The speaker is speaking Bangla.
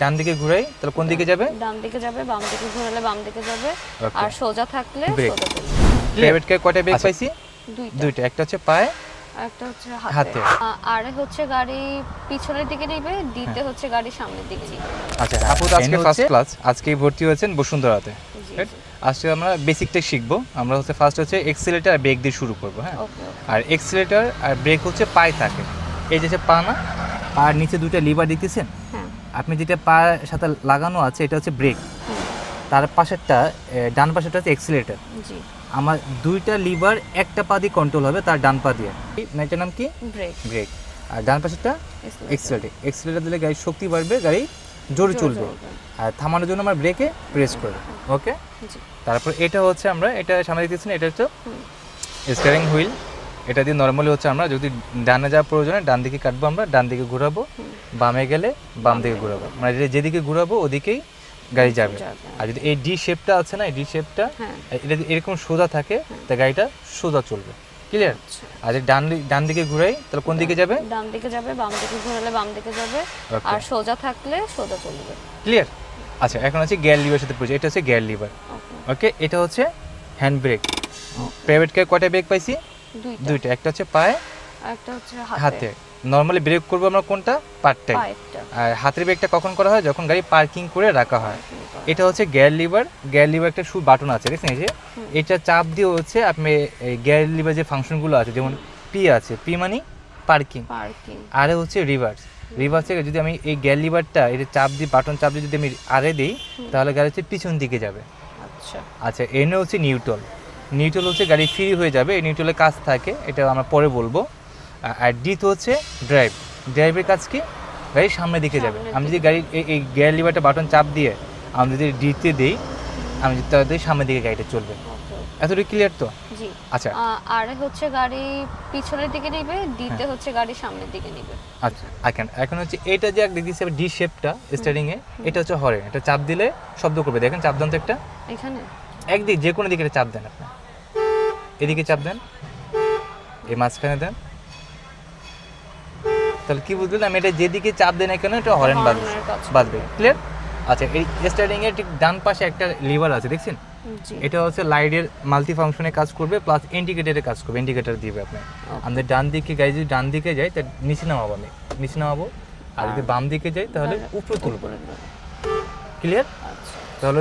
ডান দিকে ঘুরাই তাহলে কোন দিকে যাবে? ডান দিকে যাবে, বাম দিকে ঘোরালে বাম দিকে যাবে, Okay. আর সোজা থাকলে Brake. সোজা চলবে। প্রাইভেট কার কয়টা ব্রেক পাইছি? দুইটা। একটা হচ্ছে পায়ে, একটা হচ্ছে হাতে। হাতে। আরে হচ্ছে গাড়ি পিছনের দিকে নিবে, দিতে হচ্ছে গাড়ি সামনের দিকে নিবে। আচ্ছা আপু তো আজকে ফার্স্ট ক্লাস, আজকেই ভর্তি হয়েছেন বসুন্ধরাতে। জি, Right? জি। আজকে আমরা বেসিকটা শিখবো। আমরা হচ্ছে ফার্স্ট হচ্ছে এক্সিলারেটর আর ব্রেক দিয়ে শুরু করবো, হ্যাঁ। ওকে। আর এক্সিলারেটর আর ব্রেক হচ্ছে পায়ে থাকে। এই যে পা না, পায়ের নিচে দুইটা লিভার দেখতেছেন? হ্যাঁ। আপনি যেটা পায়ের সাথে লাগানো আছে এটা হচ্ছে ব্রেক, তার পাশেরটা ডান পাশেরটা হচ্ছে এক্সিলারেটর। জি। আমার দুইটা লিভার একটা পা দিয়ে কন্ট্রোল হবে, তার ডান পা দিয়ে। এটার নাম কি? ব্রেক। ব্রেক। আর ডান পাশেরটা এক্সিলারেটর। এক্সিলারেটর দিলে গাড়ির শক্তি বাড়বে, গাড়ি জোরে চলবে। আর থামানোর জন্য আমরা ব্রেকে প্রেস করব। ওকে। জি। তারপর এটা হচ্ছে আমরা এটা সামনে দেখতেছি না, এটা হচ্ছে স্টিয়ারিং হুইল। এটা দিয়ে নর্মালি হচ্ছে আমরা যদি ডানে যাওয়ার প্রয়োজনে ডান দিকে কাটবো, আমরা ডান দিকে ঘোরাবো, বামে গেলে বাম দিকে ঘোরাবো, মানে যেদিকে ঘোরাবো ওদিকেই গাড়ি যাবে। আর যদি এই ডি শেপটা আছে না, এই ডি শেপটা এটা যদি এরকম সোজা থাকে তা গাড়িটা সোজা চলবে। ক্লিয়ার? আর যদি ডান দিকে ঘুরাই তাহলে কোন দিকে যাবে? ডান দিকে যাবে, বাম দিকে ঘোরালে বাম দিকে যাবে, আর সোজা থাকলে সোজা চলবে। ক্লিয়ার? আচ্ছা এখন আছে গিয়ার লিভারের সাথে পরিচয়। এটা হচ্ছে গিয়ার লিভার। ওকে। এটা হচ্ছে হ্যান্ড ব্রেক। প্রাইভেট কার কয়টা ব্রেক পাইছি? দুইটা। একটা হচ্ছে পায়ে, একটা হচ্ছে হাতে। নর্মালি ব্রেক করবো আমরা কোনটা? পারটাই। আর হাতের ব্রেকটা কখন করা হয়? যখন গাড়ি পার্কিং করে রাখা হয়। এটা হচ্ছে গিয়ার লিভার। গিয়ার লিভার একটা বাটন আছে, দেখছেন? এই যে এটা চাপ দিয়ে হচ্ছে আপনি গিয়ার লিভার যে ফাংশনগুলো আছে, যেমন পি আছে, পি মানে পার্কিং, আর হচ্ছে রিভার্স। রিভার্সে যদি আমি এই গিয়ার লিভারটা এটা চাপ দিয়ে, বাটন চাপ দিয়ে যদি আমি আরে দিই তাহলে গাড়ি হচ্ছে পিছন দিকে যাবে। আচ্ছা এনে হচ্ছে নিউট্রাল। নিউট্রাল হচ্ছে গাড়ি ফ্রি হয়ে যাবে, এই নিউট্রালের কাজ থাকে, এটা আমরা পরে বলবো। আর ডি তো হচ্ছে ড্রাইভ। ড্রাইভের কাজ কি? গাড়ি সামনের দিকে যাবে। আমি যদি গাড়ির এই গিয়ার লিভারটা বাটন চাপ দিয়ে আমি যদি ডিতে দিই, আমি যদি তাহলে সামনের দিকে গাড়িটা চলবে। এতটুকু ক্লিয়ার তো? জি। আচ্ছা আরে হচ্ছে গাড়ি পিছনের দিকে নিবে, দিতে হচ্ছে গাড়ি সামনের দিকে নিবে। আচ্ছা এখন হচ্ছে এটা যে দেখতেছি ডি শেপটা স্টারিং এ, এটা হচ্ছে হর্ন। এটা চাপ দিলে শব্দ করবে, দেখেন চাপ দেন তো একটা। এখানে একদিক যে কোনো দিকে চাপ দেন, আপনি এদিকে চাপ দেন, এই মাঝখানে দেন, তাহলে কি বুঝলেন? আমি এটা যেদিকে চাপ দেন এখানে এটা হর্ন বাজবে। ক্লিয়ার? আচ্ছা এই স্টারিং এর ঠিক ডান পাশে একটা লিভার আছে, দেখছেন? এটা হচ্ছে লাইটের মাল্টি ফাংশনে কাজ করবে, প্লাস ইন্ডিকেটরের কাজ করবে। ইন্ডিকেটর দিবে আপনি। আমাদের ডান দিকে গাড়ি যদি ডান দিকে যায় তাহলে নিচে নামাবো, আমি নিচে নামাবো। আর যদি বাম দিকে যাই তাহলে উপরে তুলবো। ক্লিয়ার? তাহলে